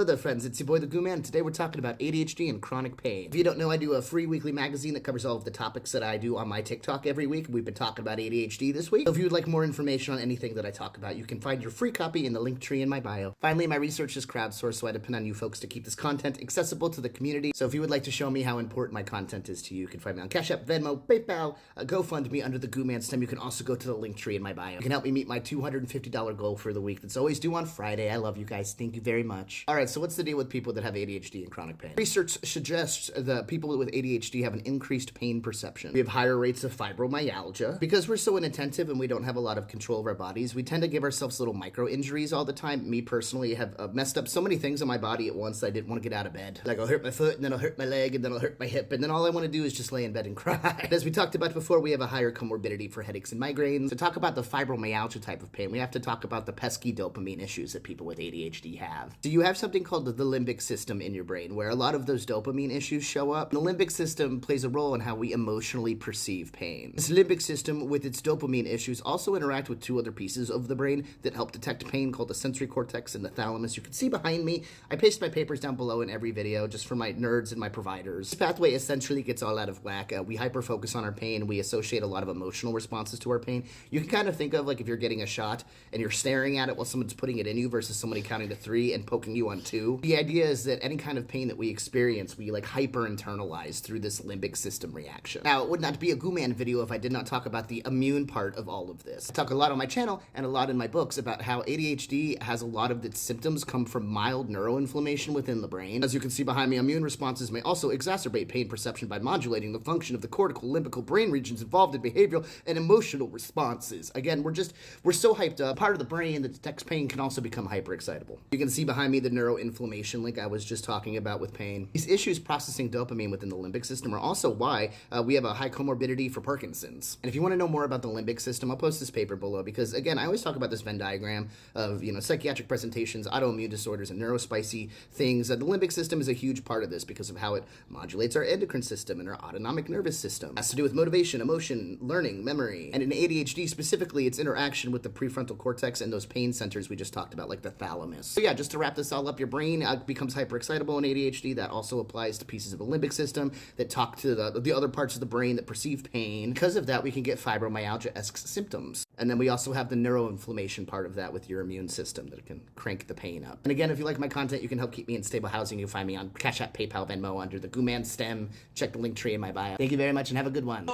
Hello there friends, it's your boy the Goo Man. Today we're talking about ADHD and chronic pain. If you don't know, I do a free weekly magazine that covers all of the topics that I do on my TikTok every week. We've been talking about ADHD this week. So if you would like more information on anything that I talk about, you can find your free copy in the link tree in my bio. Finally, my research is crowdsourced, so I depend on you folks to keep this content accessible to the community. So if you would like to show me how important my content is to you, you can find me on Cash App, Venmo, PayPal, GoFundMe under the Goo Man stem. You can also go to the link tree in my bio. You can help me meet my $250 goal for the week that's always due on Friday. I love you guys. Thank you very much. All right, so what's the deal with people that have ADHD and chronic pain? Research suggests that people with ADHD have an increased pain perception. We have higher rates of fibromyalgia. Because we're so inattentive and we don't have a lot of control of our bodies, we tend to give ourselves little micro injuries all the time. Me personally have messed up so many things on my body at once that I didn't want to get out of bed. Like I'll hurt my foot and then I'll hurt my leg and then I'll hurt my hip and then all I want to do is just lay in bed and cry. As we talked about before, we have a higher comorbidity for headaches and migraines. To talk about the fibromyalgia type of pain, we have to talk about the pesky dopamine issues that people with ADHD have. So you have something called the limbic system in your brain where a lot of those dopamine issues show up. The limbic system plays a role in how we emotionally perceive pain. This limbic system with its dopamine issues also interact with two other pieces of the brain that help detect pain called the sensory cortex and the thalamus. You can see behind me, I paste my papers down below in every video just for my nerds and my providers. This pathway essentially gets all out of whack. We hyper-focus on our pain. We associate a lot of emotional responses to our pain. You can kind of think of like if you're getting a shot and you're staring at it while someone's putting it in you versus somebody counting to 3 and poking you on 2. The idea is that any kind of pain that we experience, we like hyper-internalize through this limbic system reaction. Now, it would not be a Goo Man video if I did not talk about the immune part of all of this. I talk a lot on my channel and a lot in my books about how ADHD has a lot of its symptoms come from mild neuroinflammation within the brain. As you can see behind me, immune responses may also exacerbate pain perception by modulating the function of the cortical limbical brain regions involved in behavioral and emotional responses. Again, we're so hyped up. Part of the brain that detects pain can also become hyperexcitable. You can see behind me the neuroinflammation link I was just talking about with pain. These issues processing dopamine within the limbic system are also why we have a high comorbidity for Parkinson's. And if you want to know more about the limbic system, I'll post this paper below because, again, I always talk about this Venn diagram of, psychiatric presentations, autoimmune disorders, and neurospicy things. The limbic system is a huge part of this because of how it modulates our endocrine system and our autonomic nervous system. It has to do with motivation, emotion, learning, memory, and in ADHD specifically, its interaction with the prefrontal cortex and those pain centers we just talked about, like the thalamus. So yeah, just to wrap this all up, your brain becomes hyperexcitable in ADHD. That also applies to pieces of the limbic system that talk to the other parts of the brain that perceive pain. Because of that, we can get fibromyalgia-esque symptoms. And then we also have the neuroinflammation part of that with your immune system that can crank the pain up. And again, if you like my content, you can help keep me in stable housing. You'll find me on Cash App, PayPal, Venmo under the Goo Man stem. Check the link tree in my bio. Thank you very much and have a good one.